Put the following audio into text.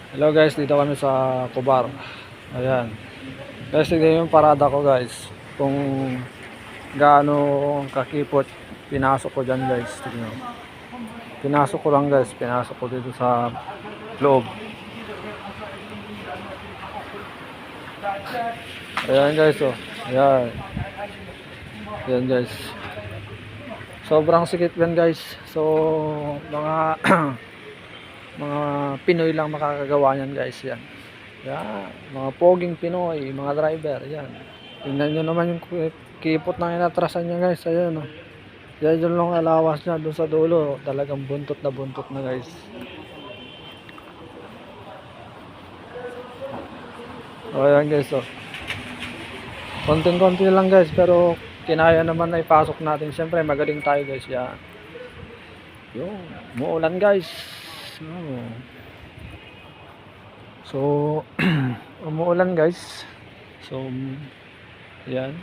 Hello guys, dito kami sa Kubar. Ayan. Guys, tignan yung parada ko guys. Kung gaano kakipot pinasok ko dyan guys. Tignan. Pinasok ko lang guys. Pinasok ko dito sa loob. Ayan guys oh. Ayan. Ayan guys. Sobrang sikip yan guys. So mga mga Pinoy lang makakagawa niyan guys yan. Yan, mga poging Pinoy, mga driver, yan. Tingnan nyo naman yung kipot na inatrasan niya guys, ayan o. Yan yung long alawas niya doon sa dulo, talagang buntot na guys. O ayan guys o. Konting-konti lang guys, pero kinaya naman na ipasok natin. Siyempre magaling tayo guys, yan. Yung, umuulan guys. So umuulan guys. So yan.